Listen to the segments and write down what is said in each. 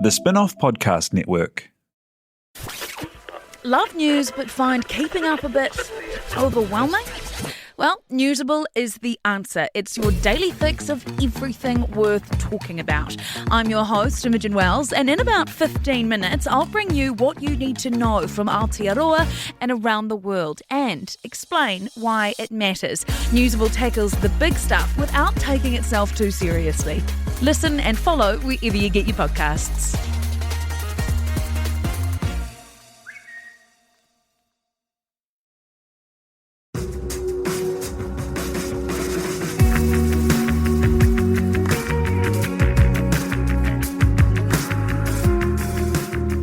The Spin-off Podcast Network. Love news but find keeping up a bit overwhelming? Well, Newsable is the answer. It's your daily fix of everything worth talking about. I'm your host, Imogen Wells, and in about 15 minutes, I'll bring you what you need to know from Aotearoa and around the world and explain why it matters. Newsable tackles the big stuff without taking itself too seriously. Listen and follow wherever you get your podcasts.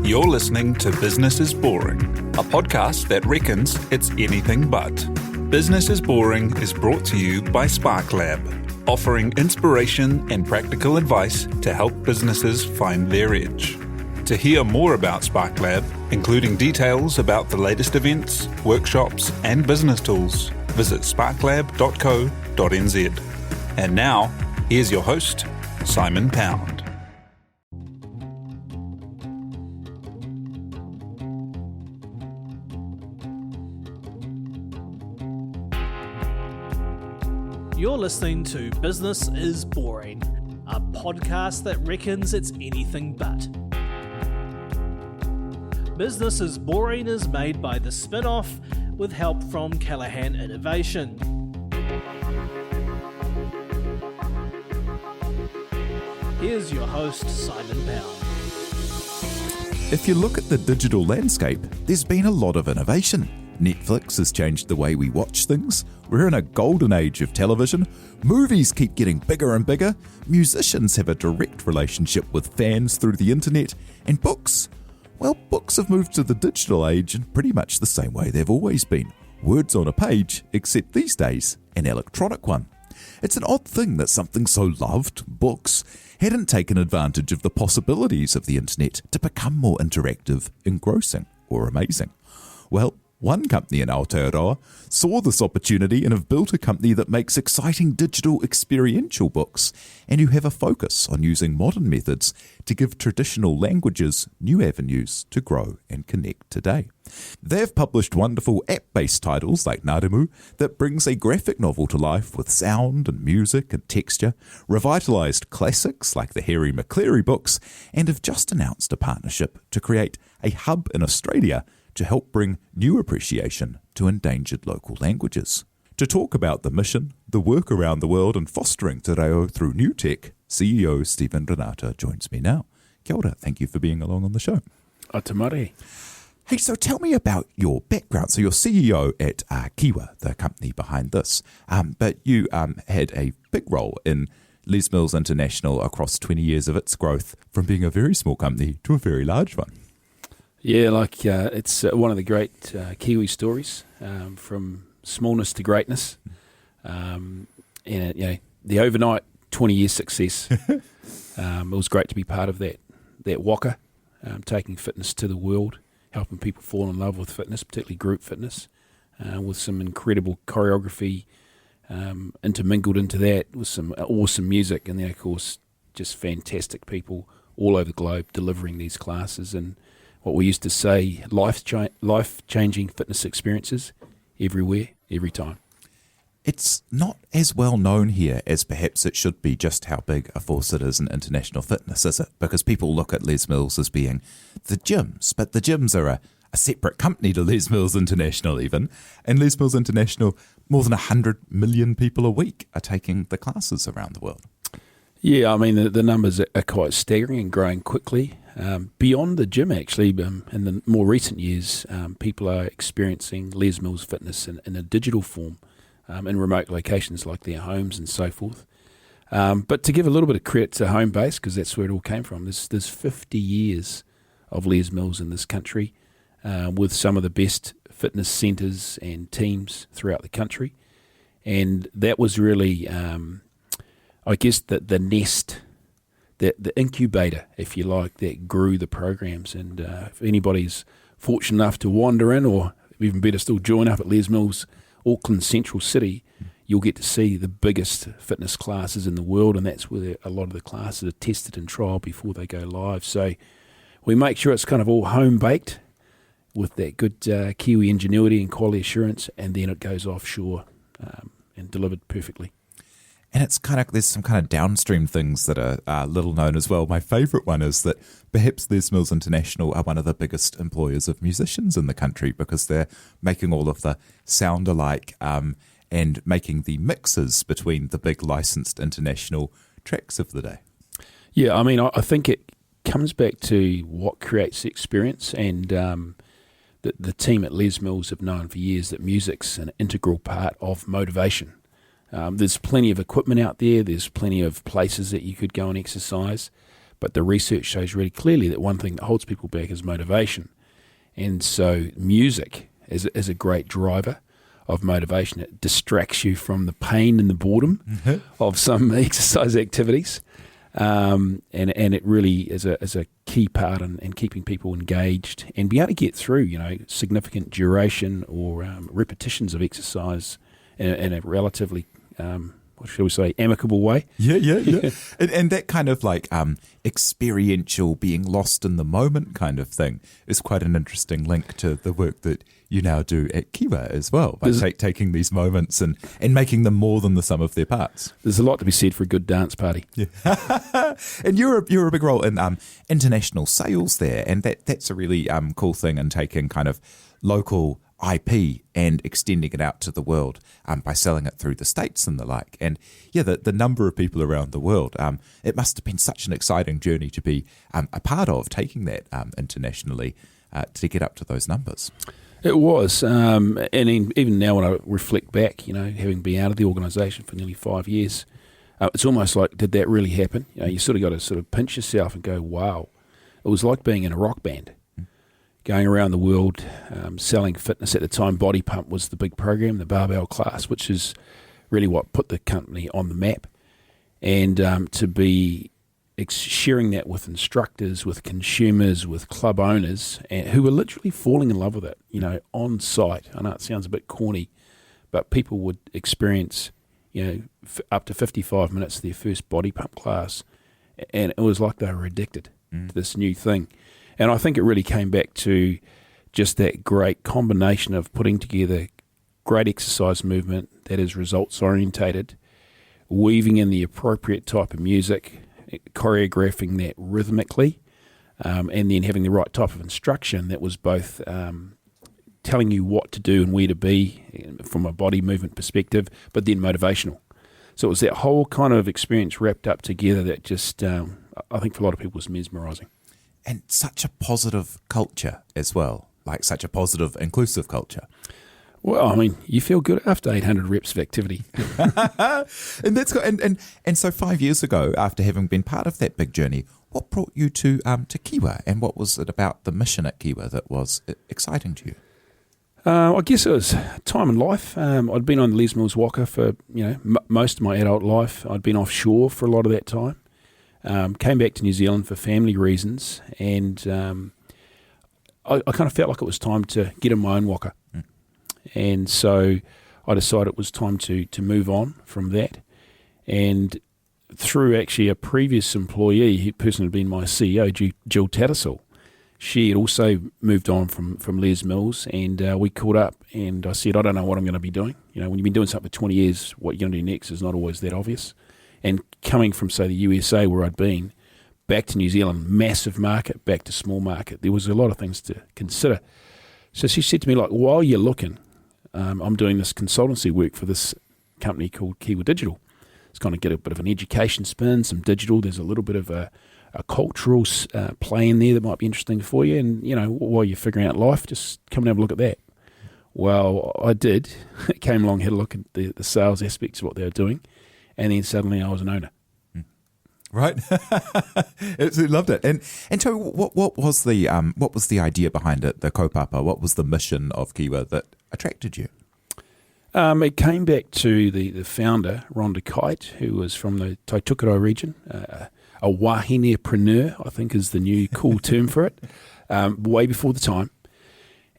You're listening to Business is Boring, a podcast that reckons it's anything but. Business is Boring is brought to you by Spark Lab, offering inspiration and practical advice to help businesses find their edge. To hear more about Spark Lab, including details about the latest events, workshops, and business tools, visit sparklab.co.nz. And now, here's your host, Simon Pound. You're listening to Business is Boring, a podcast that reckons it's anything but. Business is Boring is made by The Spin-off with help from Callaghan Innovation. Here's your host, Simon Pound. If you look at the digital landscape, there's been a lot of innovation. Netflix has changed the way we watch things. We're in a golden age of television. Movies keep getting bigger and bigger. Musicians have a direct relationship with fans through the internet. And books? Well, books have moved to the digital age in pretty much the same way they've always been. Words on a page, except these days, an electronic one. It's an odd thing that something so loved, books, hadn't taken advantage of the possibilities of the internet to become more interactive, engrossing, or amazing. Well, one company in Aotearoa saw this opportunity and have built a company that makes exciting digital experiential books and who have a focus on using modern methods to give traditional languages new avenues to grow and connect today. They've published wonderful app-based titles like Naramu that brings a graphic novel to life with sound and music and texture, revitalised classics like the Harry McCleary books, and have just announced a partnership to create a hub in Australia to help bring new appreciation to endangered local languages. To talk about the mission, the work around the world and fostering te reo through new tech, CEO Stephen Renata joins me now. Kia ora, thank you for being along on the show. Atamare. Hey, so tell me about your background. So you're CEO at Kiwa, the company behind this, but you had a big role in Les Mills International across 20 years of its growth from being a very small company to a very large one. Yeah, it's one of the great Kiwi stories, from smallness to greatness, and the overnight 20-year success. It was great to be part of that waka, taking fitness to the world, helping people fall in love with fitness, particularly group fitness, with some incredible choreography intermingled into that, with some awesome music, and then of course just fantastic people all over the globe delivering these classes and what we used to say, life-changing fitness experiences everywhere, every time. It's not as well known here as perhaps it should be just how big a force it is in international fitness, is it? Because people look at Les Mills as being the gyms, but the gyms are a separate company to Les Mills International even. And Les Mills International, more than 100 million people a week are taking the classes around the world. Yeah, I mean, the numbers are quite staggering and growing quickly. Beyond the gym, actually, in the more recent years, people are experiencing Les Mills fitness in a digital form in remote locations like their homes and so forth. But to give a little bit of credit to home base, because that's where it all came from, there's 50 years of Les Mills in this country with some of the best fitness centres and teams throughout the country. And that was really, I guess, the nest, the incubator, if you like, that grew the programs. And if anybody's fortunate enough to wander in, or even better still, join up at Les Mills, Auckland Central City, you'll get to see the biggest fitness classes in the world, and that's where a lot of the classes are tested and trialled before they go live. So we make sure it's kind of all home-baked with that good Kiwi ingenuity and quality assurance, and then it goes offshore and delivered perfectly. And it's there's some kind of downstream things that are little known as well. My favourite one is that perhaps Les Mills International are one of the biggest employers of musicians in the country, because they're making all of the sound alike and making the mixes between the big licensed international tracks of the day. Yeah, I mean, I think it comes back to what creates the experience, and the team at Les Mills have known for years that music's an integral part of motivation. There's plenty of equipment out there, there's plenty of places that you could go and exercise, but the research shows really clearly that one thing that holds people back is motivation. And so music is a great driver of motivation. It distracts you from the pain and the boredom of some exercise activities. And it really is a key part in keeping people engaged and be able to get through, significant duration or repetitions of exercise in a relatively, what shall we say, amicable way. Yeah. and that kind of experiential, being lost in the moment kind of thing is quite an interesting link to the work that you now do at Kiwa as well, by taking these moments and making them more than the sum of their parts. There's a lot to be said for a good dance party. Yeah. And you're a big role in international sales there, and that's a really cool thing in taking kind of local IP and extending it out to the world by selling it through the States and the like. And yeah, the number of people around the world, it must have been such an exciting journey to be a part of, taking that internationally to get up to those numbers. It was, and even now when I reflect back, having been out of the organisation for nearly 5 years, it's almost like, did that really happen? You sort of got to sort of pinch yourself and go, wow. It was like being in a rock band, going around the world, selling fitness. At the time, Body Pump was the big program, the barbell class, which is really what put the company on the map. And to be sharing that with instructors, with consumers, with club owners, who were literally falling in love with it, on site. I know it sounds a bit corny, but people would experience, up to 55 minutes of their first Body Pump class, and it was like they were addicted to this new thing. And I think it really came back to just that great combination of putting together great exercise movement that is results orientated, weaving in the appropriate type of music, choreographing that rhythmically, and then having the right type of instruction that was both telling you what to do and where to be from a body movement perspective, but then motivational. So it was that whole kind of experience wrapped up together that just, I think for a lot of people, was mesmerising. And such a positive culture as well, like such a positive, inclusive culture. Well, I mean, you feel good after 800 reps of activity. And that's good. And so 5 years ago, after having been part of that big journey, what brought you to Kiwa, and what was it about the mission at Kiwa that was exciting to you? I guess it was time in life. I'd been on the Les Mills Walker for most of my adult life. I'd been offshore for a lot of that time. Came back to New Zealand for family reasons, and I kind of felt like it was time to get in my own walker. And so I decided it was time to move on from that. And through actually a previous employee, who person had been my CEO, Jill Tattersall, she had also moved on from Les Mills, and we caught up, and I said, I don't know what I'm going to be doing. When you've been doing something for 20 years, what you're going to do next is not always that obvious. And coming from, say, the USA where I'd been, back to New Zealand, massive market, back to small market, there was a lot of things to consider. So she said to me, while you're looking, I'm doing this consultancy work for this company called Kiwa Digital. It's going to get a bit of an education spin, some digital. There's a little bit of a cultural play in there that might be interesting for you. And, while you're figuring out life, just come and have a look at that. Well, I did. Came along, had a look at the sales aspects of what they were doing. And then suddenly I was an owner. Right, absolutely loved it. And so, what was the idea behind it? The kaupapa. What was the mission of Kiwa that attracted you? It came back to the founder, Rhonda Kite, who was from the Taitukaro region. A wahinepreneur, I think, is the new cool term for it. Way before the time,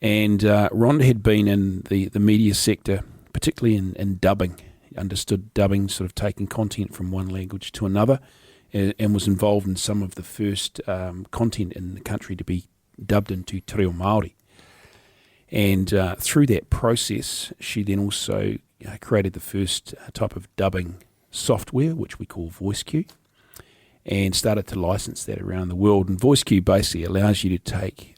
and Rhonda had been in the media sector, particularly in dubbing. understood dubbing, sort of taking content from one language to another, and was involved in some of the first content in the country to be dubbed into te reo Māori. And through that process, she then also created the first type of dubbing software, which we call VoiceQ, and started to license that around the world. And VoiceQ basically allows you to take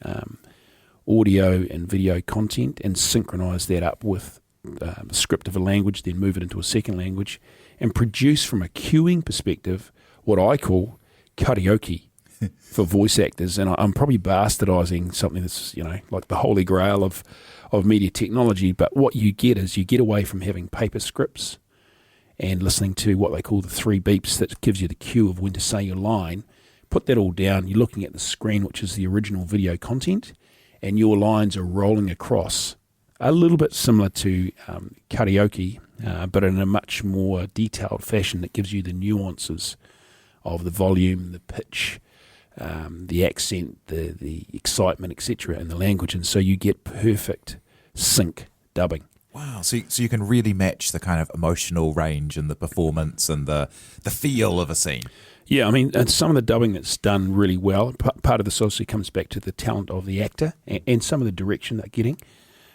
audio and video content and synchronize that up with the script of a language, then move it into a second language, and produce from a queuing perspective what I call karaoke for voice actors. And I'm probably bastardizing something that's, like the holy grail of media technology, but what you get is you get away from having paper scripts and listening to what they call the 3 beeps that gives you the cue of when to say your line. Put that all down, you're looking at the screen, which is the original video content, and your lines are rolling across, a little bit similar to karaoke, but in a much more detailed fashion that gives you the nuances of the volume, the pitch, the accent, the excitement, etc., in the language. And so you get perfect sync dubbing. Wow, so you can really match the kind of emotional range and the performance and the feel of a scene. Yeah, I mean, and some of the dubbing that's done really well, part of this also comes back to the talent of the actor and some of the direction they're getting.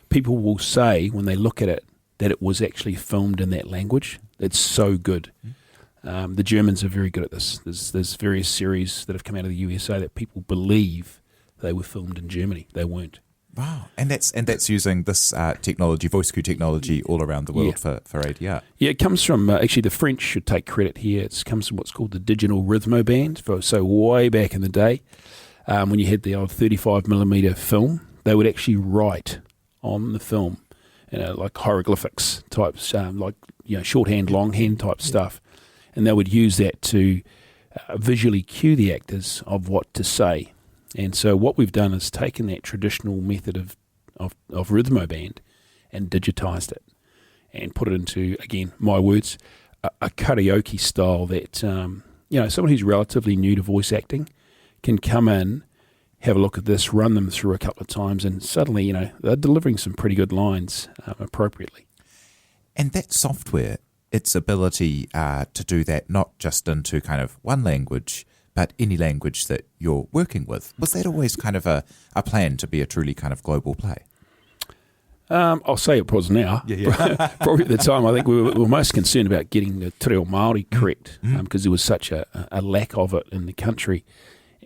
People will say, when they look at it, that it was actually filmed in that language. It's so good. The Germans are very good at this. There's various series that have come out of the USA that people believe they were filmed in Germany. They weren't. Wow, and that's using this technology, VoiceQ technology, all around the world for ADR. Yeah, it comes from, actually the French should take credit here. It comes from what's called the digital rhythmo band. So way back in the day, when you had the old 35mm film, they would actually write on the film, like hieroglyphics types, shorthand, longhand type stuff. And they would use that to visually cue the actors of what to say. And so what we've done is taken that traditional method of rhythmo band and digitized it and put it into, again, my words, a karaoke style that, someone who's relatively new to voice acting can come in, have a look at this, run them through a couple of times, and suddenly, they're delivering some pretty good lines appropriately. And that software, its ability to do that not just into kind of one language, but any language that you're working with, was that always kind of a plan to be a truly kind of global play? I'll say it was now. Yeah. Probably at the time, I think we were most concerned about getting the te reo Māori correct, because there was such a lack of it in the country.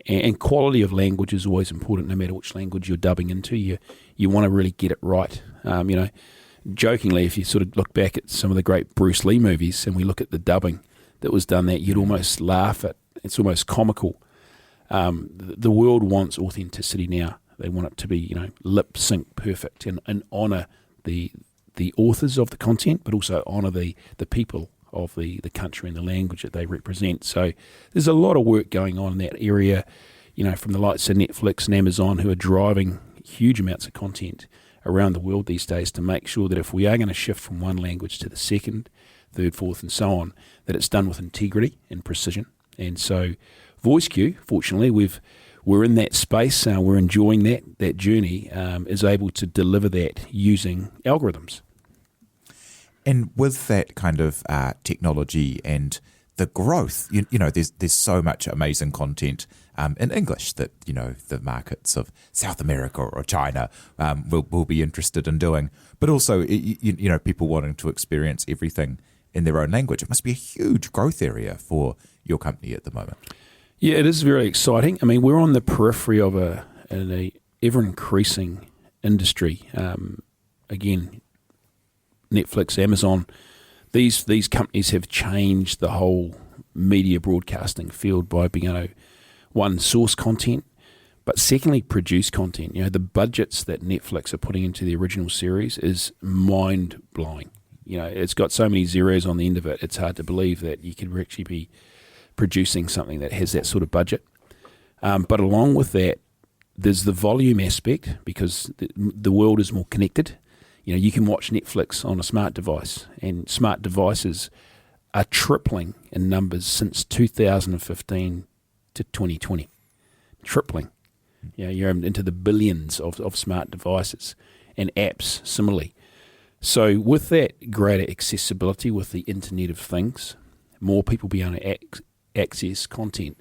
And quality of language is always important, no matter which language you're dubbing into. You want to really get it right. Jokingly, if you sort of look back at some of the great Bruce Lee movies and we look at the dubbing that was done, that you'd almost laugh at. It's almost comical. The world wants authenticity now. They want it to be, lip sync perfect and honour the authors of the content, but also honour the people of the country and the language that they represent. So there's a lot of work going on in that area, from the likes of Netflix and Amazon, who are driving huge amounts of content around the world these days to make sure that if we are going to shift from one language to the second, third, fourth, and so on, that it's done with integrity and precision. And so VoiceQ, fortunately, we're in that space, we're enjoying that journey, is able to deliver that using algorithms. And with that kind of technology and the growth, there's so much amazing content in English that, the markets of South America or China will be interested in doing. But also, people wanting to experience everything in their own language. It must be a huge growth area for your company at the moment. Yeah, it is very exciting. I mean, we're on the periphery of an ever-increasing industry. Again, Netflix, Amazon, these companies have changed the whole media broadcasting field by being able to, one, source content, but secondly, produce content. The budgets that Netflix are putting into the original series is mind-blowing. It's got so many zeros on the end of it, it's hard to believe that you could actually be producing something that has that sort of budget. But along with that, there's the volume aspect, because the world is more connected. You can watch Netflix on a smart device, and smart devices are tripling in numbers since 2015 to 2020. Tripling. You're into the billions of smart devices, and apps similarly. So with that greater accessibility with the Internet of Things, more people be able to access content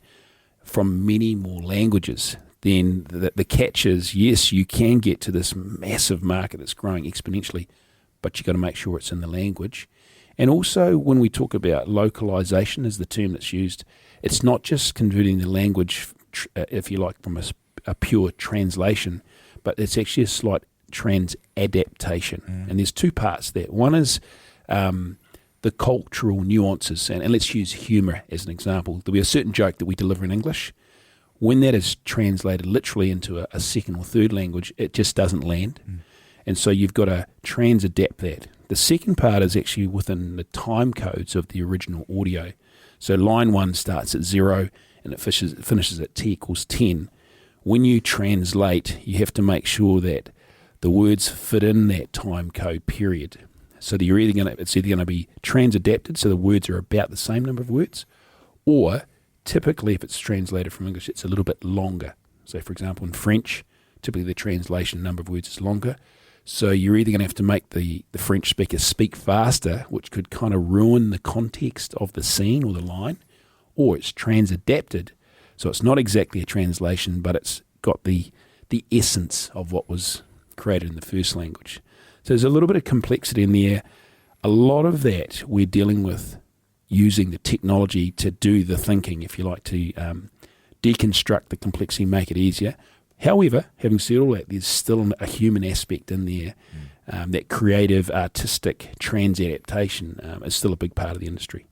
from many more languages, then the catch is, yes, you can get to this massive market that's growing exponentially, but you've got to make sure it's in the language. And also, when we talk about localization is the term that's used, it's not just converting the language, if you like, from a pure translation, but it's actually a slight trans-adaptation. And there's two parts there. One is the cultural nuances, and let's use humour as an example. There'll be a certain joke that we deliver in English. When that is translated literally into a second or third language, it just doesn't land. And so you've got to trans-adapt that. The second part is actually within the time codes of the original audio. So line 1 starts at 0 and it finishes at t equals 10. When you translate, you have to make sure that the words fit in that time code period. So that it's either going to be trans-adapted, so the words are about the same number of words, or typically if it's translated from English, it's a little bit longer. So for example, in French, typically the translation number of words is longer. So you're either going to have to make the French speaker speak faster, which could kind of ruin the context of the scene or the line, or it's trans-adapted. So it's not exactly a translation, but it's got the essence of what was created in the first language. So there's a little bit of complexity in there. A lot of that we're dealing with using the technology to do the thinking, if you like, to deconstruct the complexity, make it easier. However, having said all that, there's still a human aspect in there. That creative, artistic trans-adaptation is still a big part of the industry.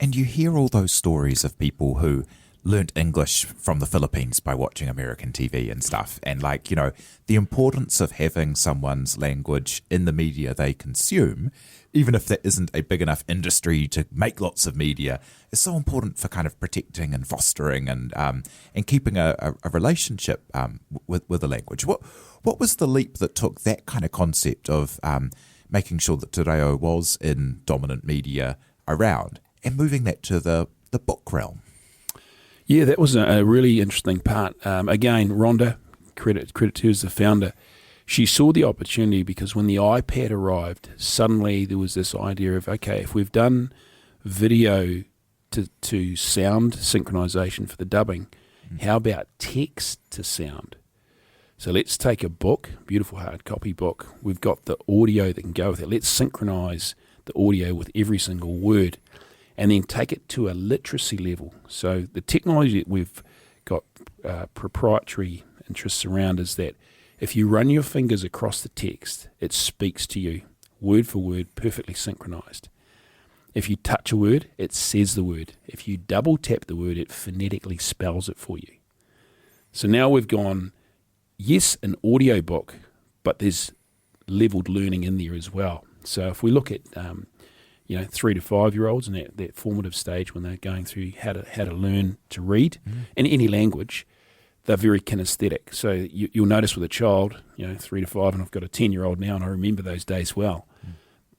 And you hear all those stories of people who learnt English from the Philippines by watching American TV and stuff. And the importance of having someone's language in the media they consume, even if there isn't a big enough industry to make lots of media, is so important for kind of protecting and fostering and keeping a relationship with the language. What was the leap that took that kind of concept of making sure that Te Reo was in dominant media around and moving that to the book realm? Yeah, that was a really interesting part. Again, Rhonda, credit to her as the founder, she saw the opportunity because when the iPad arrived, suddenly there was this idea of, okay, if we've done video to sound synchronization for the dubbing, how about text to sound? So let's take a book, beautiful hard copy book. We've got the audio that can go with it. Let's synchronize the audio with every single word, and then take it to a literacy level. So the technology that we've got proprietary interests around is that if you run your fingers across the text, it speaks to you, word for word, perfectly synchronized. If you touch a word, it says the word. If you double tap the word, it phonetically spells it for you. So now we've gone, yes, an audio book, but there's leveled learning in there as well. So if we look at 3 to 5 year olds in that formative stage when they're going through how to learn to read in any language, they're very kinesthetic. So you'll notice with a child, 3 to 5, and I've got a 10-year-old now, and I remember those days well.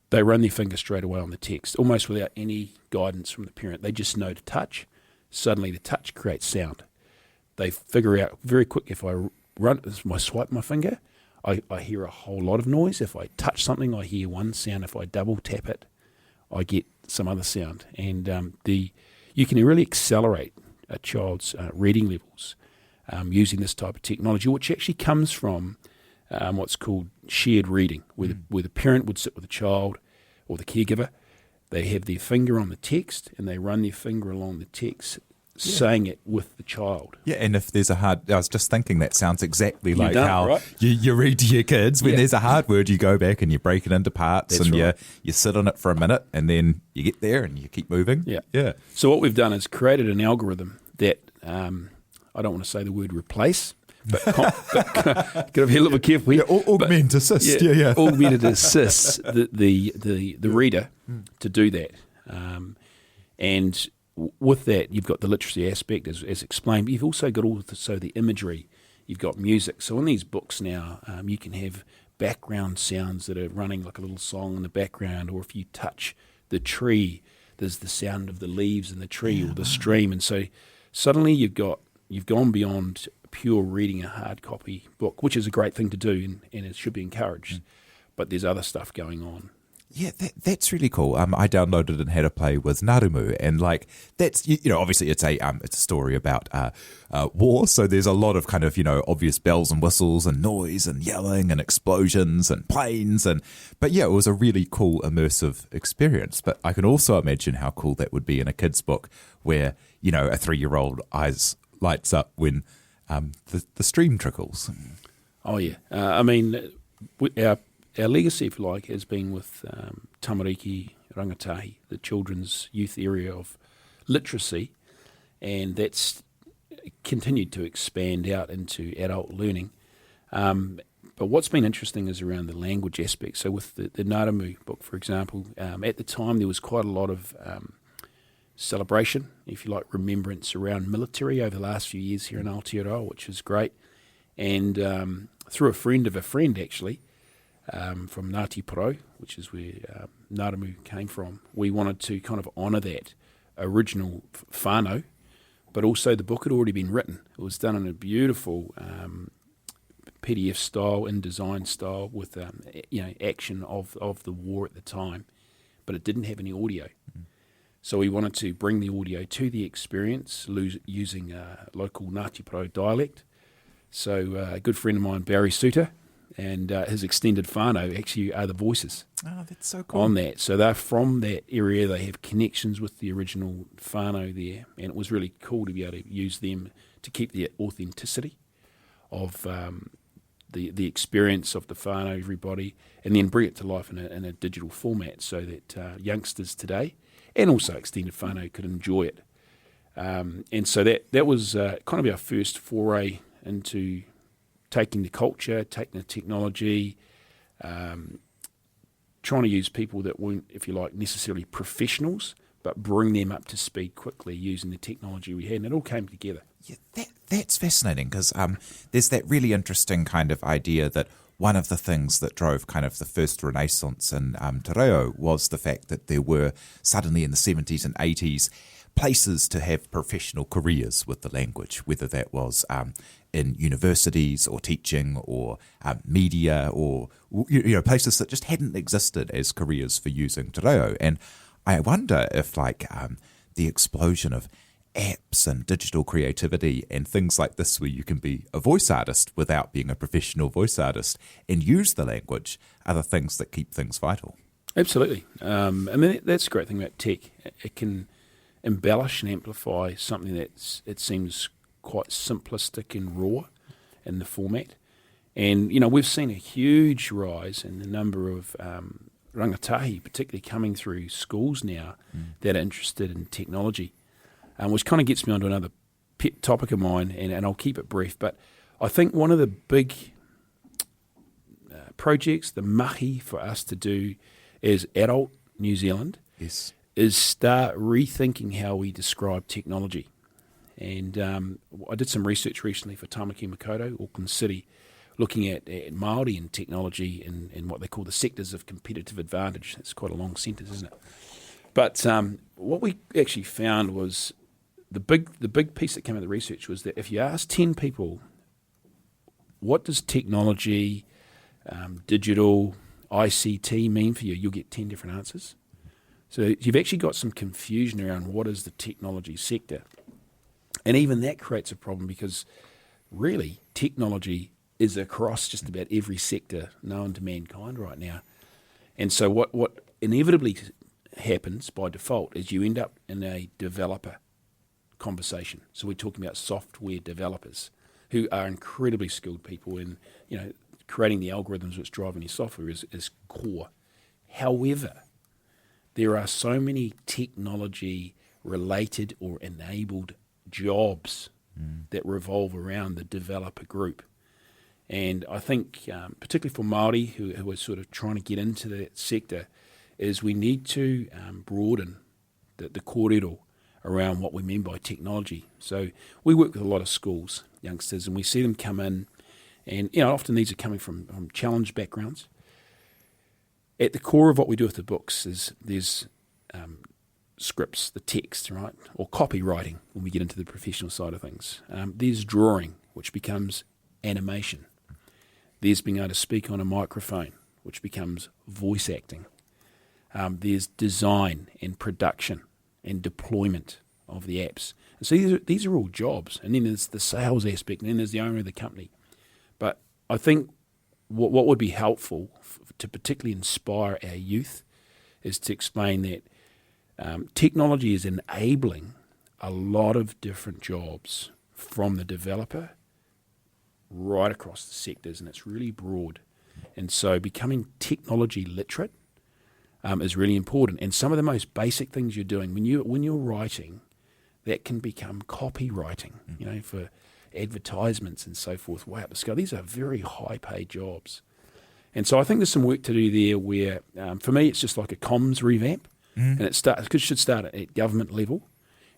They run their finger straight away on the text, almost without any guidance from the parent. They just know to touch. Suddenly the touch creates sound. They figure out very quick, if I swipe my finger, I hear a whole lot of noise. If I touch something, I hear one sound. If I double tap it, I get some other sound. And you can really accelerate a child's reading levels using this type of technology, which actually comes from what's called shared reading, where the parent would sit with the child or the caregiver. They have their finger on the text and they run their finger along the text, saying it with the child. Yeah, and if there's I was just thinking that sounds exactly like done, how right? you read to your kids. When there's a hard word, you go back and you break it into parts. That's and right. you sit on it for a minute and then you get there and you keep moving. Yeah. So what we've done is created an algorithm that, I don't want to say the word replace, but got to be a little bit careful here. Augment assist. Yeah. Augmented assists the reader to do that. And with that, you've got the literacy aspect as explained, but you've also got the imagery. You've got music. So in these books now, you can have background sounds that are running like a little song in the background, or if you touch the tree, there's the sound of the leaves in the tree or the stream. And so suddenly you've gone beyond pure reading a hard copy book, which is a great thing to do and it should be encouraged. but there's other stuff going on. Yeah, that's really cool. I downloaded and had a play with Narumu, and like that's obviously it's a story about war, so there's a lot of kind of obvious bells and whistles and noise and yelling and explosions and planes but yeah, it was a really cool immersive experience. But I can also imagine how cool that would be in a kid's book, where a 3-year-old eyes lights up when the stream trickles. Oh yeah, I mean our legacy, if you like, has been with Tamariki Rangatahi, the children's youth area of literacy, and that's continued to expand out into adult learning. But what's been interesting is around the language aspect. So with the Narumu book, for example, at the time there was quite a lot of celebration, if you like, remembrance around military over the last few years here in Aotearoa, which is great. And through a friend of a friend, actually, from Ngāti Porou, which is where Narumu came from, we wanted to kind of honour that original whānau, but also the book had already been written. It was done in a beautiful PDF style, InDesign style, with action of the war at the time, but it didn't have any audio. So we wanted to bring the audio to the experience using local Ngāti Porou dialect. So a good friend of mine, Barry Suter, and his extended whānau actually are the voices. Oh, that's so cool. On that. So they're from that area. They have connections with the original whānau there. And it was really cool to be able to use them to keep the authenticity of the experience of the whānau, everybody, and then bring it to life in a digital format so that youngsters today and also extended whānau could enjoy it. And so that was kind of our first foray into taking the culture, taking the technology, trying to use people that weren't, if you like, necessarily professionals, but bring them up to speed quickly using the technology we had, and it all came together. Yeah, that's fascinating, because there's that really interesting kind of idea that one of the things that drove kind of the first renaissance in Te Reo was the fact that there were suddenly in the 70s and 80s places to have professional careers with the language, whether that was in universities or teaching or media or places that just hadn't existed as careers for using Te Reo. And I wonder if the explosion of apps and digital creativity and things like this, where you can be a voice artist without being a professional voice artist and use the language, are the things that keep things vital. Absolutely. I mean, that's the great thing about tech. It can embellish and amplify something it seems quite simplistic and raw in the format. And, we've seen a huge rise in the number of rangatahi, particularly coming through schools now, that are interested in technology, which kind of gets me onto another pet topic of mine, and I'll keep it brief. But I think one of the big projects, the mahi for us to do as adult New Zealand, yes, is start rethinking how we describe technology. And I did some research recently for Tamaki Makaurau, Auckland City, looking at Māori and technology and what they call the sectors of competitive advantage. It's quite a long sentence, isn't it? But what we actually found was the big piece that came out of the research was that if you ask 10 people, what does technology, digital, ICT mean for you, you'll get 10 different answers. So you've actually got some confusion around what is the technology sector. And even that creates a problem, because really technology is across just about every sector known to mankind right now. And so what inevitably happens by default is you end up in a developer conversation. So we're talking about software developers who are incredibly skilled people in, creating the algorithms which drive any software is core. However, there are so many technology-related or enabled jobs that revolve around the developer group. And I think, particularly for Māori who are sort of trying to get into that sector, is we need to broaden the kōrero around what we mean by technology. So we work with a lot of schools, youngsters, and we see them come in, and often these are coming from challenged backgrounds. At the core of what we do with the books is there's scripts, the text, right, or copywriting when we get into the professional side of things. There's drawing, which becomes animation. There's being able to speak on a microphone, which becomes voice acting. There's design and production and deployment of the apps. And so these are all jobs. And then there's the sales aspect, and then there's the owner of the company. But I think what would be helpful to particularly inspire our youth is to explain that technology is enabling a lot of different jobs from the developer right across the sectors, and it's really broad. And so becoming technology literate is really important. And some of the most basic things you're doing when you're writing, that can become copywriting, for advertisements and so forth. Wow, these are very high-paid jobs. And so I think there's some work to do there where, for me, it's just like a comms revamp, and it should start at government level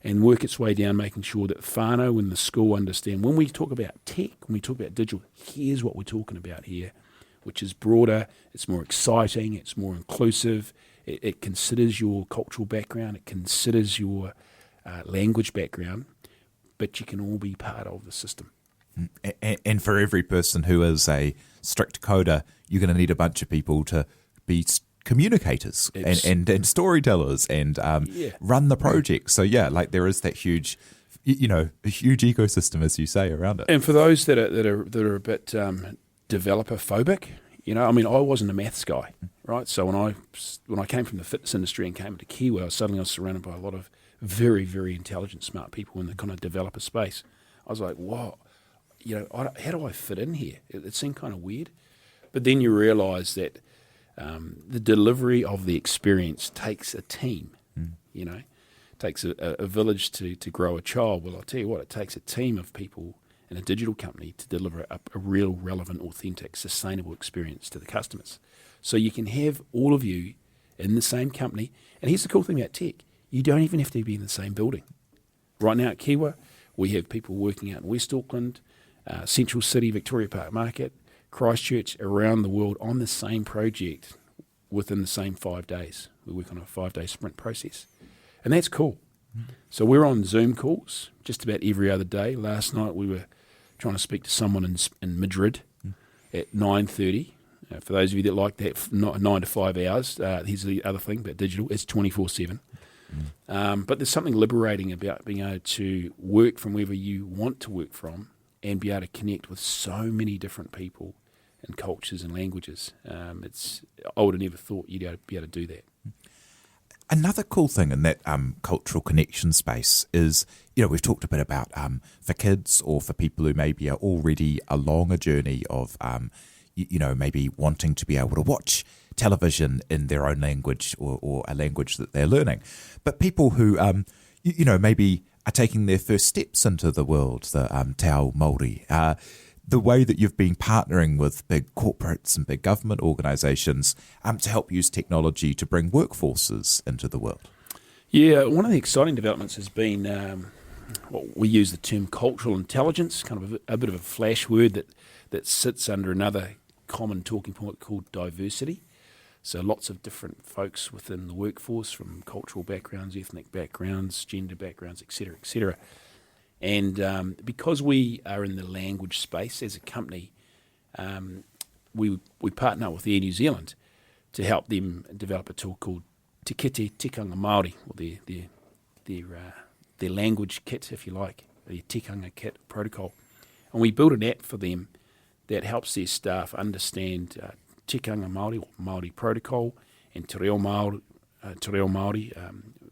and work its way down, making sure that whānau and the school understand when we talk about tech, when we talk about digital, here's what we're talking about here, which is broader, it's more exciting, it's more inclusive, it considers your cultural background, it considers your language background, but you can all be part of the system. And for every person who is a strict coder, you're going to need a bunch of people to be communicators and storytellers and run the project. So there is that huge, a huge ecosystem, as you say, around it. And for those that are a bit developer phobic, I wasn't a maths guy, right? So when I came from the fitness industry and came into Kiwa, I was surrounded by a lot of very, very intelligent, smart people in the kind of developer space. I was like, wow, how do I fit in here? It seemed kind of weird. But then you realise that the delivery of the experience takes a team, takes a village to grow a child. Well, I'll tell you what, it takes a team of people in a digital company to deliver a real, relevant, authentic, sustainable experience to the customers. So you can have all of you in the same company. And here's the cool thing about tech. You don't even have to be in the same building. Right now at Kiwa, we have people working out in West Auckland, Central City, Victoria Park Market, Christchurch, around the world on the same project within the same 5 days. We work on a 5-day sprint process. And that's cool. So we're on Zoom calls just about every other day. Last night we were trying to speak to someone in Madrid at 9:30. For those of you that like that 9 to 5 hours, here's the other thing about digital, it's 24/7. But there's something liberating about being able to work from wherever you want to work from and be able to connect with so many different people and cultures and languages. I would have never thought you'd be able to do that. Another cool thing in that cultural connection space is, we've talked a bit about for kids or for people who maybe are already along a journey of, maybe wanting to be able to watch television in their own language or a language that they're learning. But people who, maybe are taking their first steps into the world, the te ao Māori, the way that you've been partnering with big corporates and big government organisations to help use technology to bring workforces into the world. Yeah, one of the exciting developments has been what we use the term cultural intelligence, kind of a bit of a flash word that sits under another common talking point called diversity. So lots of different folks within the workforce from cultural backgrounds, ethnic backgrounds, gender backgrounds, etc., etc. And because we are in the language space as a company, we partner with Air New Zealand to help them develop a tool called Te Kite Tikanga Māori, or their language kit, if you like, their tikanga kit protocol. And we built an app for them that helps their staff understand tikanga Māori, or Māori protocol, and te reo Māori,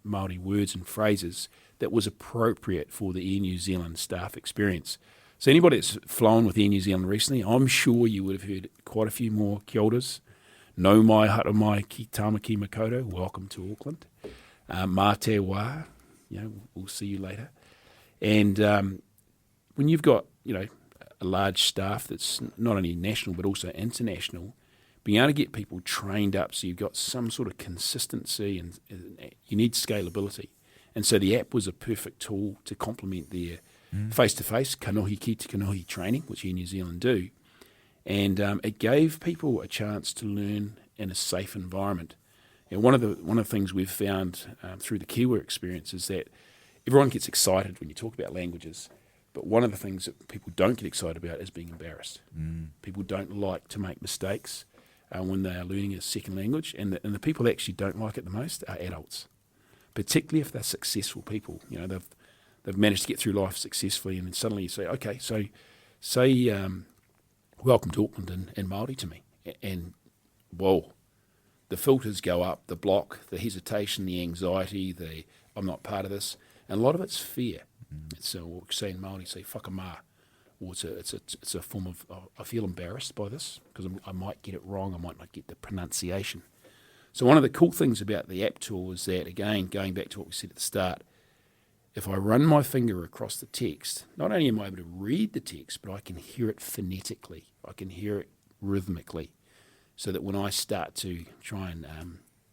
Māori words and phrases that was appropriate for the Air New Zealand staff experience. So anybody that's flown with Air New Zealand recently, I'm sure you would have heard quite a few more kia oras. No mai hara mai ki tamaki makoto, welcome to Auckland. Mā te wā, we'll see you later. And when you've got, a large staff that's not only national but also international, being able to get people trained up so you've got some sort of consistency and you need scalability. And so the app was a perfect tool to complement their face-to-face kanohi ki te kanohi training, which Air New Zealand do. And it gave people a chance to learn in a safe environment. And one of the things we've found through the Kiwa experience is that everyone gets excited when you talk about languages, but one of the things that people don't get excited about is being embarrassed. People don't like to make mistakes. when they are learning a second language, and the people that actually don't like it the most are adults, particularly if they're successful people. They've managed to get through life successfully, and then suddenly you say, okay, so say welcome to Auckland in Māori to me, and whoa, the filters go up, the block, the hesitation, the anxiety, I'm not part of this, and a lot of it's fear. It's we'll say in Māori, say whakamā, or it's a form of I feel embarrassed by this because I might get it wrong, I might not get the pronunciation. So one of the cool things about the app tool is that, again, going back to what we said at the start, if I run my finger across the text, not only am I able to read the text, but I can hear it phonetically, I can hear it rhythmically, so that when I start to try and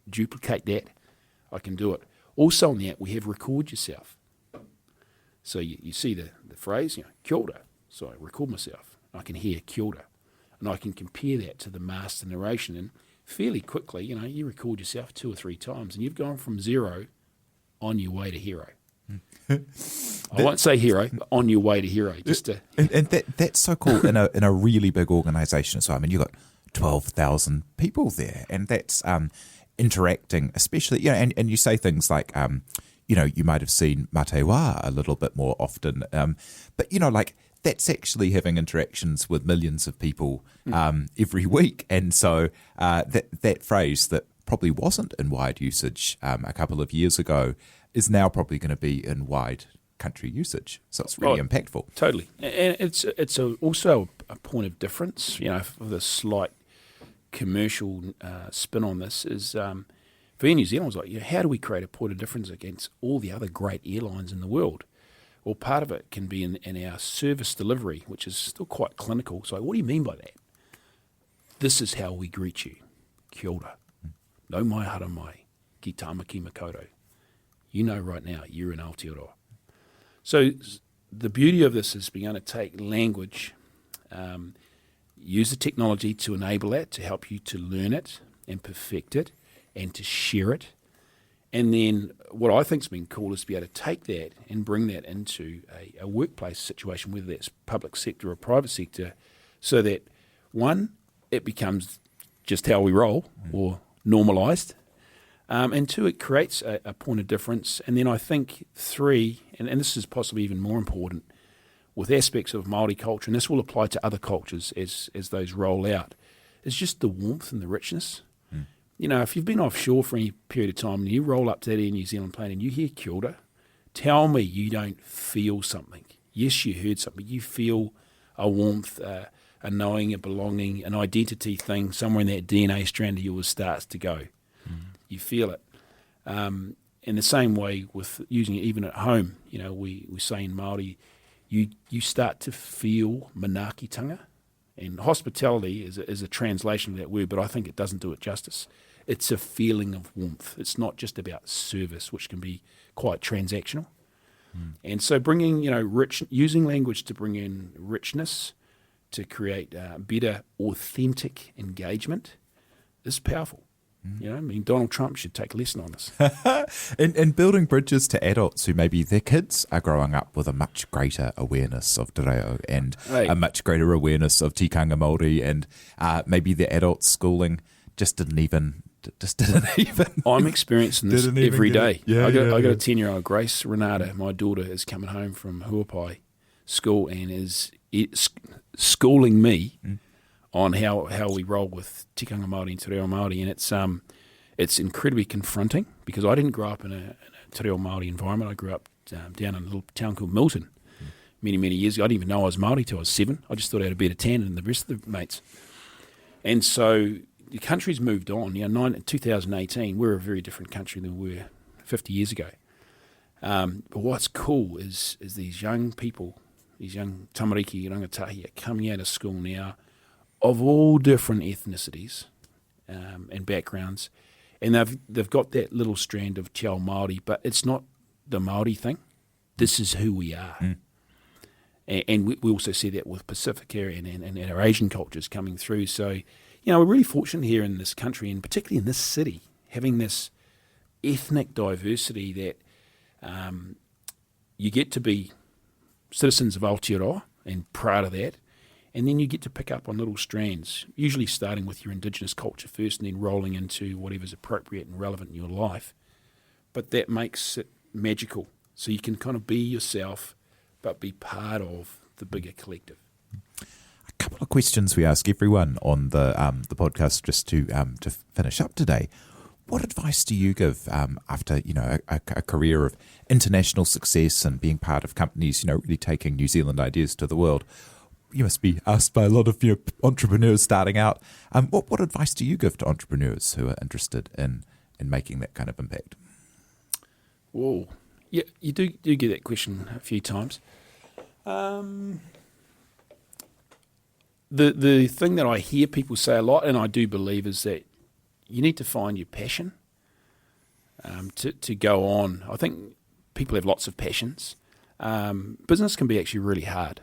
duplicate that, I can do it. Also on the app, we have record yourself. So you see the phrase, kia ora. So I record myself. I can hear kia ora. And I can compare that to the master narration. And fairly quickly, you record yourself 2 or 3 times, and you've gone from zero on your way to hero. I won't say hero, but on your way to hero. And that's so cool in a really big organisation. So, I mean, you've got 12,000 people there, and that's interacting, especially, and you say things like, you might have seen Matewa a little bit more often, but, that's actually having interactions with millions of people every week. And so that phrase that probably wasn't in wide usage a couple of years ago is now probably going to be in wide country usage. So it's really impactful. Totally. And it's also a point of difference, for the slight commercial spin on this is for Air New Zealand, was like, how do we create a point of difference against all the other great airlines in the world? Well, part of it can be in our service delivery, which is still quite clinical. So what do you mean by that? This is how we greet you. Kia ora. No mai hara mai. Ki tāmaki makoto. You know right now you're in Aotearoa. So the beauty of this is being able to take language, use the technology to enable that, to help you to learn it and perfect it and to share it. And then what I think's been cool is to be able to take that and bring that into a workplace situation, whether that's public sector or private sector, so that, one, it becomes just how we roll or normalised, and two, it creates a point of difference. And then I think three, and this is possibly even more important, with aspects of Māori culture, and this will apply to other cultures as those roll out, is just the warmth and the richness. If you've been offshore for any period of time and you roll up to that Air New Zealand plane and you hear kia ora, tell me you don't feel something. Yes, you heard something. You feel a warmth, a knowing, a belonging, an identity thing somewhere in that DNA strand of yours starts to go. You feel it. In the same way with using it even at home, we say in Māori, you start to feel manaakitanga. And hospitality is a translation of that word, but I think it doesn't do it justice. It's a feeling of warmth. It's not just about service, which can be quite transactional. And so bringing, using language to bring in richness, to create better, authentic engagement is powerful. Donald Trump should take a lesson on this. And building bridges to adults who maybe their kids are growing up with a much greater awareness of te reo and a much greater awareness of tikanga Māori, and maybe their adult schooling just didn't even. I'm experiencing this every day. I got a 10-year-old, Grace, Renata, my daughter, is coming home from Huapai school and is schooling me on how we roll with tikanga Māori and te reo Māori, and it's incredibly confronting because I didn't grow up in a te reo Māori environment. I grew up down in a little town called Milton many, many years ago. I didn't even know I was Māori till I was 7. I just thought I had a better tan than the rest of the mates. And so the country's moved on. 2018, we're a very different country than we were 50 years ago. But what's cool is these young people, these young tamariki, rangatahi, are coming out of school now of all different ethnicities and backgrounds, and they've got that little strand of te ao Māori, but it's not the Māori thing. This is who we are. And we also see that with Pacifica and our Asian cultures coming through. So, we're really fortunate here in this country, and particularly in this city, having this ethnic diversity that you get to be citizens of Aotearoa and proud of that, And then you get to pick up on little strands, usually starting with your Indigenous culture first and then rolling into whatever's appropriate and relevant in your life. But that makes it magical. So you can kind of be yourself, but be part of the bigger collective. A couple of questions we ask everyone on the podcast just to finish up today. What advice do you give after a career of international success and being part of companies, really taking New Zealand ideas to the world? You must be asked by a lot of entrepreneurs starting out. What advice do you give to entrepreneurs who are interested in making that kind of impact? Whoa, yeah, you do get that question a few times. The thing that I hear people say a lot, and I do believe, is that you need to find your passion to go on. I think people have lots of passions. Business can be actually really hard.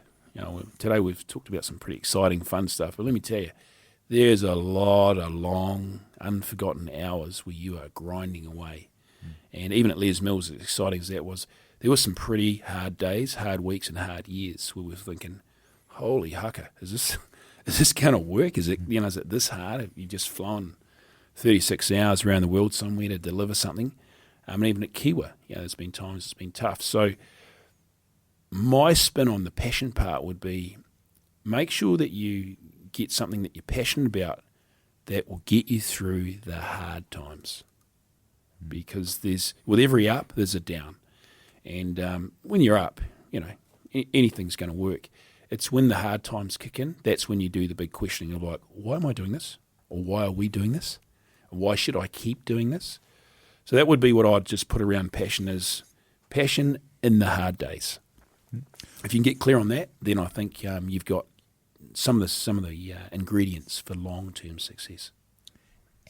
Today we've talked about some pretty exciting, fun stuff, but let me tell you, there's a lot of long, unforgotten hours where you are grinding away. And even at Les Mills, as exciting as that was, there were some pretty hard days, hard weeks, and hard years where we're thinking, holy hucker, is this going to work? Is it this hard? Have you just flown 36 hours around the world somewhere to deliver something? And even at Kiwa, there's been times it's been tough. So my spin on the passion part would be, make sure that you get something that you're passionate about that will get you through the hard times. Because with every up, there's a down. And when you're up, anything's going to work. It's when the hard times kick in, that's when you do the big questioning of like, why am I doing this? Or why are we doing this? Why should I keep doing this? So that would be what I'd just put around passion, is passion in the hard days. If you can get clear on that, then I think you've got some of the ingredients for long-term success.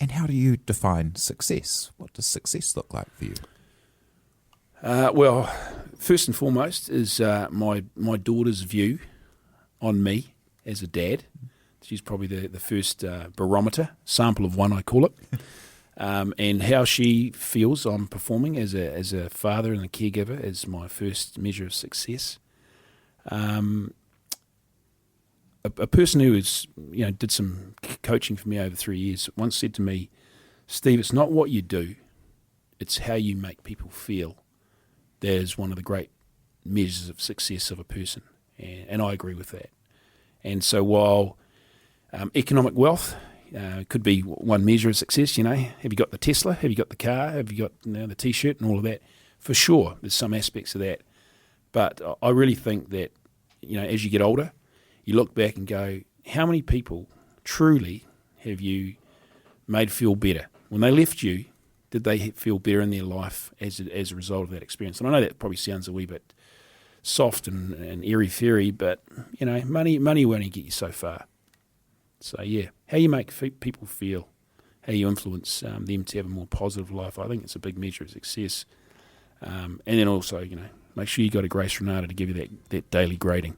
And how do you define success? What does success look like for you? Well, first and foremost is my daughter's view on me as a dad. She's probably the first barometer, sample of one I call it, and how she feels I'm performing as a father and a caregiver is my first measure of success. A person who is, did some coaching for me over 3 years once said to me, Steve, it's not what you do, it's how you make people feel. That is one of the great measures of success of a person, and I agree with that. And so while economic wealth could be one measure of success, have you got the Tesla, have you got the car, have you got the T-shirt and all of that? For sure, there's some aspects of that. But I really think that, as you get older, you look back and go, how many people truly have you made feel better? When they left you, did they feel better in their life as a result of that experience? And I know that probably sounds a wee bit soft and airy-fairy, but, money will only get you so far. So, how you make people feel, how you influence them to have a more positive life, I think it's a big measure of success. And then also, make sure you got a Grace Renata to give you that daily grading.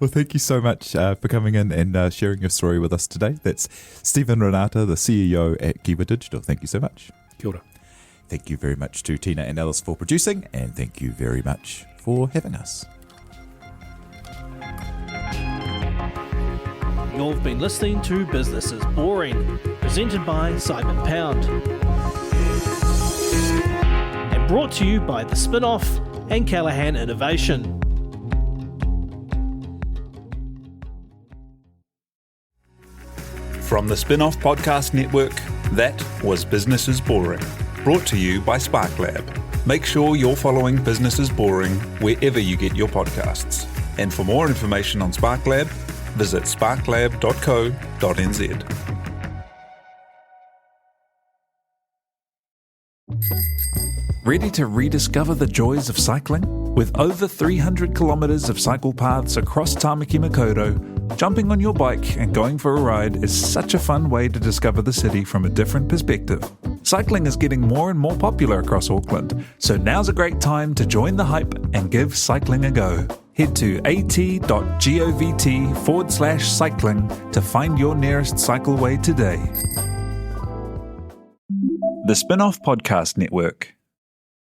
Well, thank you so much for coming in and sharing your story with us today. That's Stephen Renata, the CEO at Kiwa Digital. Thank you so much. Kia ora. Thank you very much to Tina and Alice for producing, and thank you very much for having us. You've been listening to Business is Boring, presented by Simon Pound. And brought to you by The Spin-Off and Callaghan Innovation. From the Spin-Off Podcast Network, that was Business is Boring, brought to you by SparkLab. Make sure you're following Business is Boring wherever you get your podcasts. And for more information on SparkLab, visit sparklab.co.nz. Ready to rediscover the joys of cycling? With over 300 kilometres of cycle paths across Tāmaki Makaurau, jumping on your bike and going for a ride is such a fun way to discover the city from a different perspective. Cycling is getting more and more popular across Auckland, so now's a great time to join the hype and give cycling a go. Head to at.govt/cycling to find your nearest cycleway today. The Spin-Off Podcast Network.